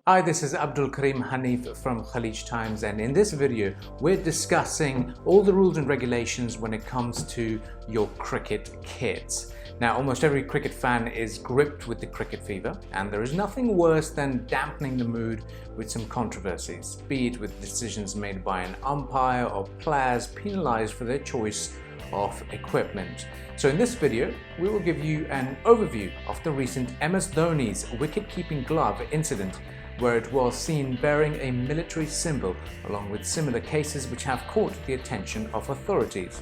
Hi, this is Abdul Karim Hanif from Khaleej Times, and in this video we're discussing all the rules and regulations when it comes to your cricket kits. Now, almost every cricket fan is gripped with the cricket fever, and there is nothing worse than dampening the mood with some controversies, be it with decisions made by an umpire or players penalised for their choice of equipment. So in this video, we will give you an overview of the recent MS Dhoni's wicket-keeping glove incident, where it was seen bearing a military symbol, along with similar cases which have caught the attention of authorities.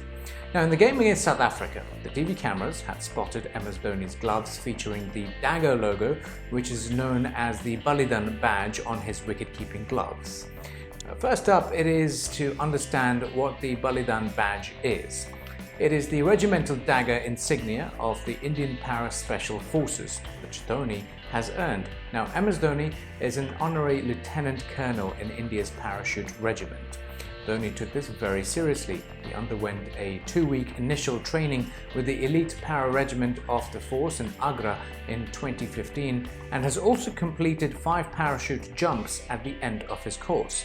Now, in the game against South Africa, the TV cameras had spotted MS Dhoni's gloves featuring the dagger logo, which is known as the Balidan badge on his wicket-keeping gloves. First up, it is to understand what the Balidan badge is. It is the regimental dagger insignia of the Indian Para Special Forces, which Dhoni has earned. Now, MS Dhoni is an honorary lieutenant colonel in India's parachute regiment. Dhoni took this very seriously. He underwent a 2-week initial training with the elite para regiment of the force in Agra in 2015 and has also completed 5 parachute jumps at the end of his course.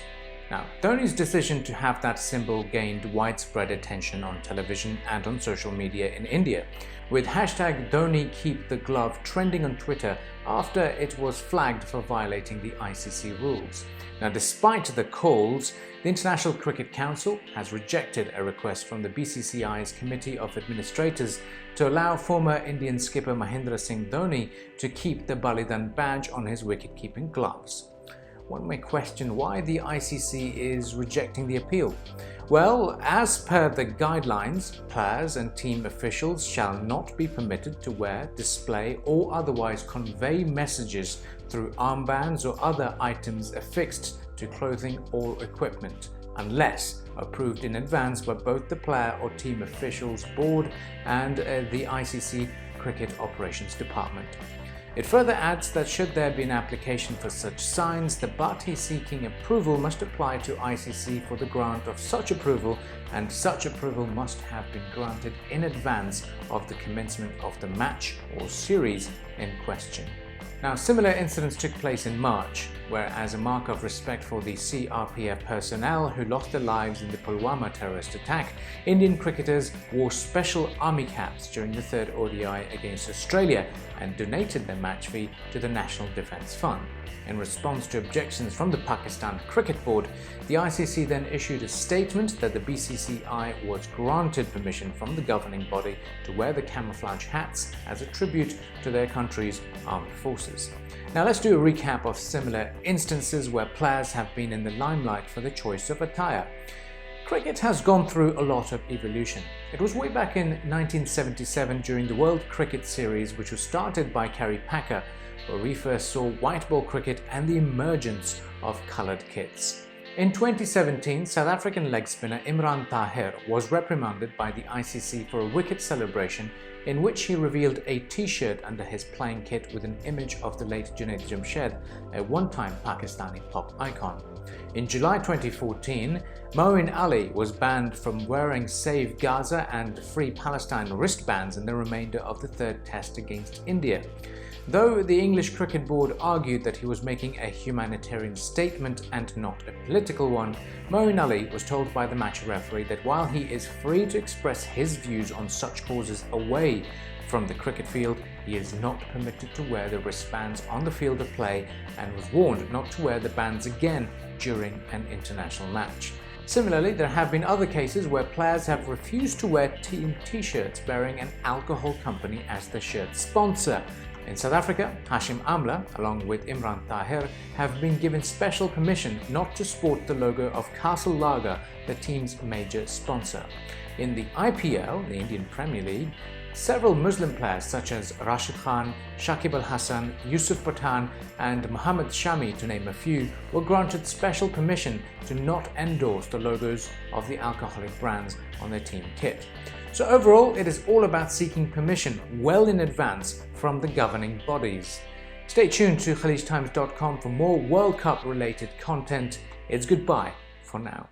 Now, Dhoni's decision to have that symbol gained widespread attention on television and on social media in India, with hashtag #DhoniKeepTheGlove trending on Twitter after it was flagged for violating the ICC rules. Now, despite the calls, the International Cricket Council has rejected a request from the BCCI's Committee of Administrators to allow former Indian skipper Mahendra Singh Dhoni to keep the Balidan badge on his wicket-keeping gloves. One may question why the ICC is rejecting the appeal. Well, as per the guidelines, players and team officials shall not be permitted to wear, display, or otherwise convey messages through armbands or other items affixed to clothing or equipment, unless approved in advance by both the player or team officials board and the ICC Cricket Operations Department. It further adds that should there be an application for such signs, the party seeking approval must apply to ICC for the grant of such approval, and such approval must have been granted in advance of the commencement of the match or series in question. Now, similar incidents took place in March, where as a mark of respect for the CRPF personnel who lost their lives in the Pulwama terrorist attack, Indian cricketers wore special army caps during the 3rd ODI against Australia and donated their match fee to the National Defence Fund. In response to objections from the Pakistan Cricket Board, the ICC then issued a statement that the BCCI was granted permission from the governing body to wear the camouflage hats as a tribute to their country's armed forces. Now, let's do a recap of similar instances where players have been in the limelight for the choice of attire. Cricket has gone through a lot of evolution. It was way back in 1977 during the World Cricket Series, which was started by Kerry Packer, where we first saw white ball cricket and the emergence of coloured kits. In 2017, South African leg spinner Imran Tahir was reprimanded by the ICC for a wicket celebration in which he revealed a t-shirt under his playing kit with an image of the late Junaid Jamshed, a one-time Pakistani pop icon. In July 2014, Moeen Ali was banned from wearing Save Gaza and Free Palestine wristbands in the remainder of the 3rd Test against India. Though the English Cricket Board argued that he was making a humanitarian statement and not a political one, Moeen Ali was told by the match referee that while he is free to express his views on such causes away from the cricket field, he is not permitted to wear the wristbands on the field of play and was warned not to wear the bands again during an international match. Similarly, there have been other cases where players have refused to wear team t-shirts bearing an alcohol company as the shirt sponsor. In South Africa, Hashim Amla, along with Imran Tahir, have been given special permission not to sport the logo of Castle Lager, the team's major sponsor. In the IPL, the Indian Premier League, several Muslim players such as Rashid Khan, Shakib Al Hasan, Yusuf Pathan and Mohammad Shami, to name a few, were granted special permission to not endorse the logos of the alcoholic brands on their team kit. So overall, it is all about seeking permission well in advance from the governing bodies. Stay tuned to KhaleejTimes.com for more World Cup related content. It's goodbye for now.